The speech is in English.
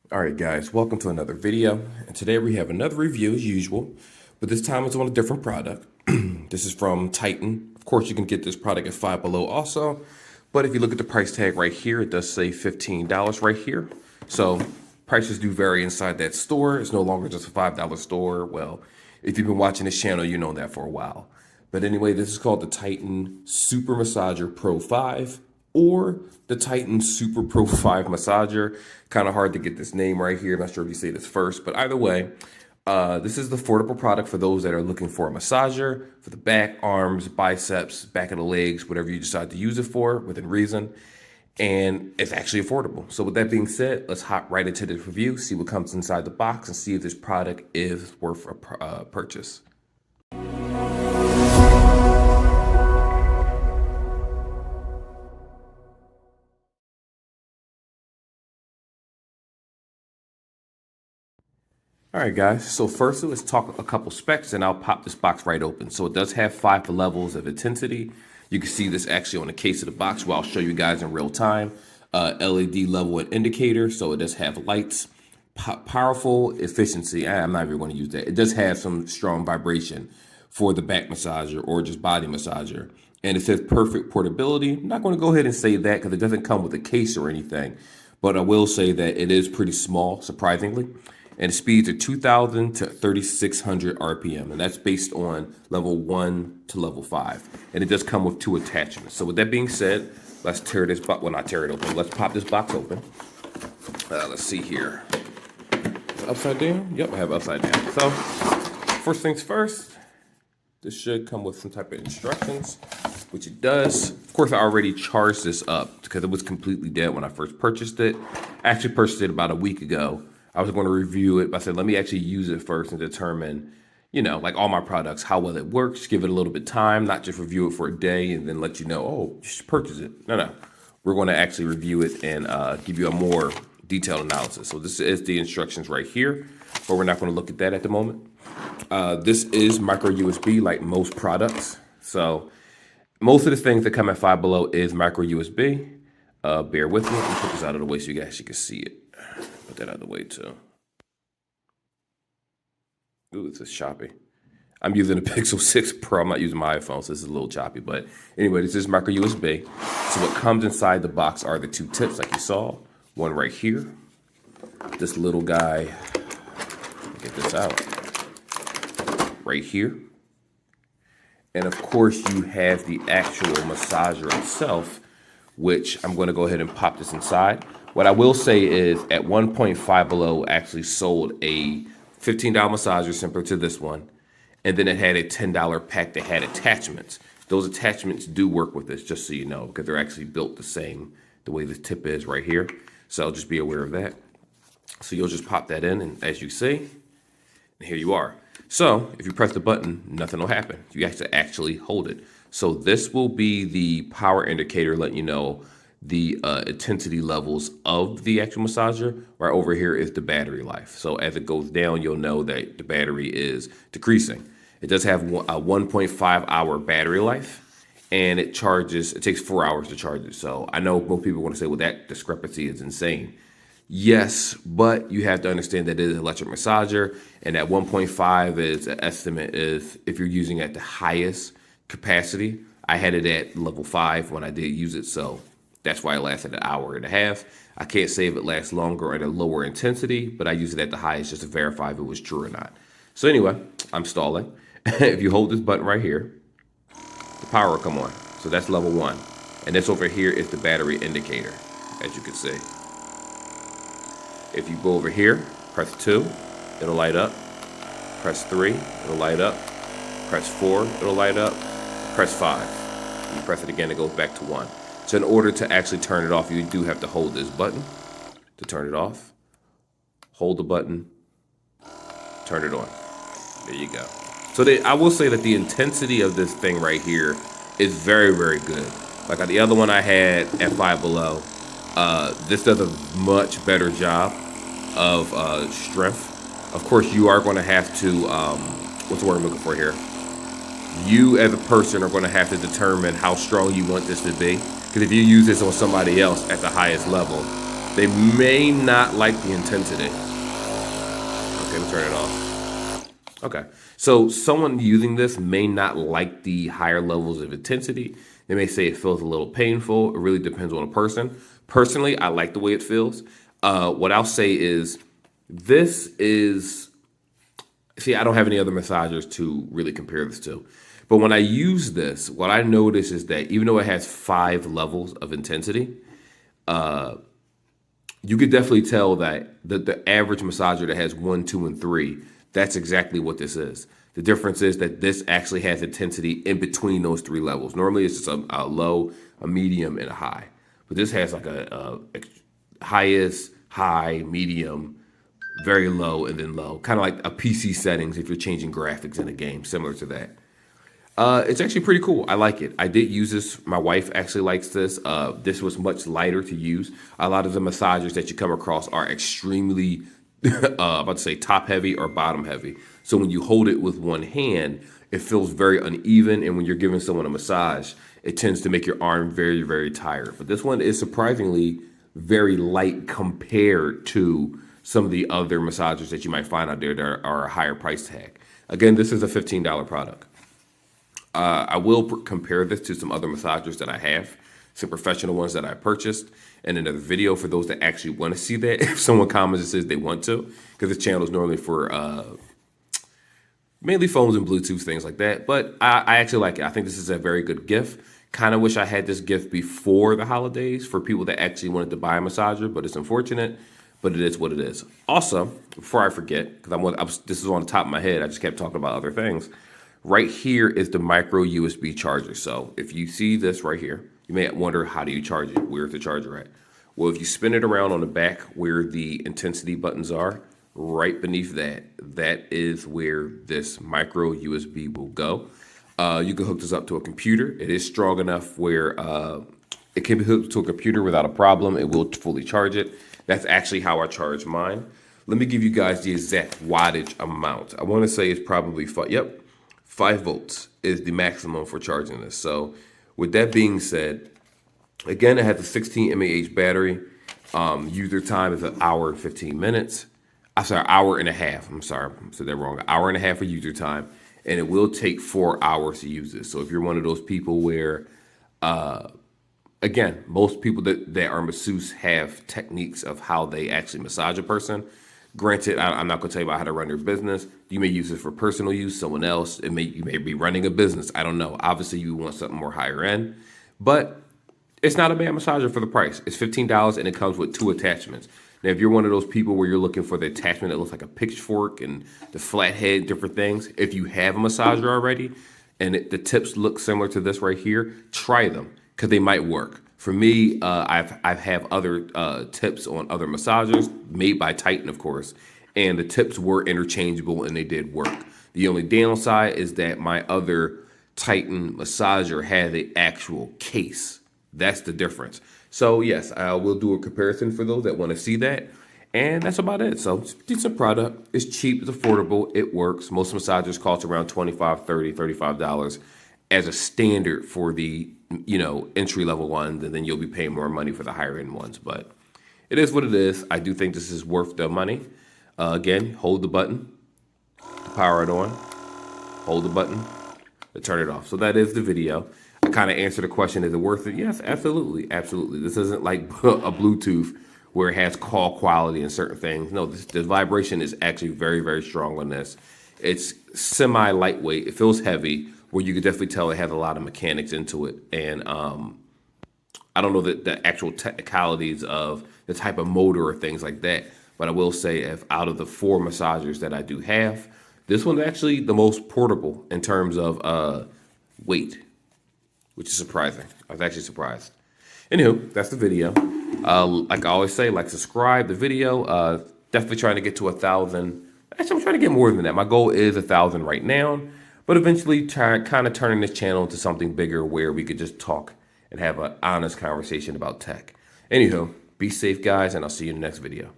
All right, guys, welcome to another video. And today we have another review as usual, but this time it's on a different product. This is from Titan. Of course, you can get this product at Five Below also, but if you look at the price tag right here, it does say $15 right here. So prices do vary inside that store. It's no longer just a $5 store. Well, if you've been watching this channel, you know that for a while. But anyway, this is called the Titan Super Massager Pro 5 or the Titan Super Pro 5 Massager. Kind of hard to get this name right here. I'm not sure if you say this first, but either way, this is the affordable product for those that are looking for a massager for the back, arms, biceps, back of the legs, whatever you decide to use it for within reason. And it's actually affordable. So with that being said, let's hop right into this review, see what comes inside the box, and see if this product is worth a purchase. All right, guys, so first let's talk a couple specs and I'll pop this box right open. So it does have 5 levels of intensity. You can see this actually on the case of the box where I'll show you guys in real time. LED level and indicator, so it does have lights. Powerful efficiency, I'm not even going to use that. It does have some strong vibration for the back massager or just body massager. And it says perfect portability. I'm not going to go ahead and say that because it doesn't come with a case or anything. But I will say that it is pretty small, surprisingly. And the speeds are 2,000 to 3,600 RPM. And that's based on level 1 to level 5. And it does come with 2 attachments. So with that being said, let's tear this box, well, not tear it open. Let's pop this box open. Let's see here. Upside down? Yep, I have upside down. So first things first, this should come with some type of instructions, which it does. Of course, I already charged this up because it was completely dead when I first purchased it. I actually purchased it about a week ago. I was going to review it, but I said, let me actually use it first and determine, you know, like all my products, how well it works, give it a little bit of time, not just review it for a day and then let you know, oh, you should purchase it. No. We're going to actually review it and give you a more detailed analysis. So this is the instructions right here, but we're not going to look at that at the moment. This is micro USB like most products. So most of the things that come at Five Below is micro USB. Bear with me. Let me put this out of the way so you guys can see it. Put that out of the way too. Ooh, this is choppy. I'm using a Pixel 6 Pro. I'm not using my iPhone, so this is a little choppy. But anyway, this is micro USB. So what comes inside the box are the 2 tips like you saw. One right here. This little guy, get this out, right here. And of course you have the actual massager itself, which I'm going to go ahead and pop this inside. What I will say is at one point Five Below actually sold a $15 massager similar to this one. And then it had a $10 pack that had attachments. Those attachments do work with this, just so you know, because they're actually built the same, the way this tip is right here. So just be aware of that. So you'll just pop that in, and as you see, and here you are. So if you press the button, nothing will happen. You have to actually hold it. So this will be the power indicator letting you know the intensity levels of the actual massager. Right over here is the battery life. So as it goes down, you'll know that the battery is decreasing. It does have a 1.5 hour battery life. And it takes 4 hours to charge it. So I know most people want to say, well, that discrepancy is insane. Yes, but you have to understand that it is an electric massager, and that 1.5 is an estimate is if you're using at the highest capacity. I had it at level 5 when I did use it, so that's why it lasted an hour and a half. I can't say if it lasts longer at a lower intensity, but I use it at the highest just to verify if it was true or not. So anyway, I'm stalling. If you hold this button right here, the power will come on. So that's level 1. And this over here is the battery indicator, as you can see. If you go over here, press 2, it'll light up. Press 3, it'll light up. Press 4, it'll light up. Press 5. You press it again, it goes back to 1. So in order to actually turn it off, you do have to hold this button to turn it off. Hold the button, turn it on. There you go. So I will say that the intensity of this thing right here is very, very good. Like the other one I had at Five Below, this does a much better job of strength. Of course, you are going to have to, what's the word I'm looking for here? You as a person are going to have to determine how strong you want this to be. Because if you use this on somebody else at the highest level, They may not like the intensity. Okay, let's turn it off. Okay, so someone using this may not like the higher levels of intensity. They may say it feels a little painful. It really depends on a person. Personally, I like the way it feels. What I'll say is this is, see, I don't have any other massagers to really compare this to. But when I use this, what I notice is that even though it has 5 levels of intensity, you could definitely tell that the average massager that has 1, 2, and 3, that's exactly what this is. The difference is that this actually has intensity in between those 3 levels. Normally it's just a low, a medium, and a high. But this has like a highest, high, medium, very low, and then low. Kind of like a PC settings if you're changing graphics in a game, similar to that. It's actually pretty cool. I like it. I did use this. My wife actually likes this. This was much lighter to use. A lot of the massagers that you come across are extremely, about to say top heavy or bottom heavy. So when you hold it with one hand, it feels very uneven. And when you're giving someone a massage, it tends to make your arm very, very tired. But this one is surprisingly very light compared to some of the other massagers that you might find out there that are a higher price tag. Again, this is a $15 product. I will compare this to some other massagers that I have, some professional ones that I purchased, and another video for those that actually want to see that. If someone comments and says they want to, because this channel is normally for mainly phones and Bluetooth, things like that. But I actually like it. I think this is a very good gift. Kind of wish I had this gift before the holidays for people that actually wanted to buy a massager, but it's unfortunate. But it is what it is. Also, before I forget, because this is on the top of my head, I just kept talking about other things. Right here is the micro USB charger. So if you see this right here, you may wonder, how do you charge it? Where's the charger at? Well, if you spin it around on the back where the intensity buttons are, right beneath that, that is where this micro USB will go. You can hook this up to a computer. It is strong enough where it can be hooked to a computer without a problem. It will fully charge it. That's actually how I charge mine. Let me give you guys the exact wattage amount. I want to say it's probably 5 volts is the maximum for charging this. So with that being said, again, it has a 16 mAh battery. User time is 1 hour and 15 minutes. I'm sorry, hour and a half. I'm sorry, I said that wrong. 1 hour and a half of user time. And it will take 4 hours to use this. So if you're one of those people where, again, most people that are masseuse have techniques of how they actually massage a person. Granted, I'm not going to tell you about how to run your business. You may use it for personal use, someone else. You may be running a business. I don't know. Obviously, you want something more higher end. But it's not a bad massager for the price. It's $15 and it comes with 2 attachments. Now, if you're one of those people where you're looking for the attachment that looks like a pitchfork and the flat head, different things, if you have a massager already and the tips look similar to this right here, try them because they might work. For me, I've have other tips on other massagers made by Tatan, of course, and the tips were interchangeable and they did work. The only downside is that my other Titan massager had the actual case. That's the difference. So yes, I will do a comparison for those that want to see that. And that's about it. So it's a decent product. It's cheap, it's affordable, it works. Most massagers cost around $25, $30, $35 as a standard for the entry level ones, and then you'll be paying more money for the higher end ones. But it is what it is. I do think this is worth the money. Again, hold the button to power it on. Hold the button to turn it off. So that is the video. I kind of answered the question, is it worth it? Yes, absolutely. Absolutely. This isn't like a Bluetooth where it has call quality and certain things. No, the vibration is actually very, very strong on this. It's semi-lightweight. It feels heavy, where you could definitely tell it has a lot of mechanics into it. And I don't know the actual technicalities of the type of motor or things like that. But I will say, if out of the 4 massagers that I do have, this one's actually the most portable in terms of weight, which is surprising. I was actually surprised. Anywho, that's the video. Like I always say, like, subscribe the video. Definitely trying to get to 1,000. Actually, I'm trying to get more than that. My goal is 1,000 right now. But eventually kind of turning this channel into something bigger where we could just talk and have an honest conversation about tech. Anywho, be safe, guys, and I'll see you in the next video.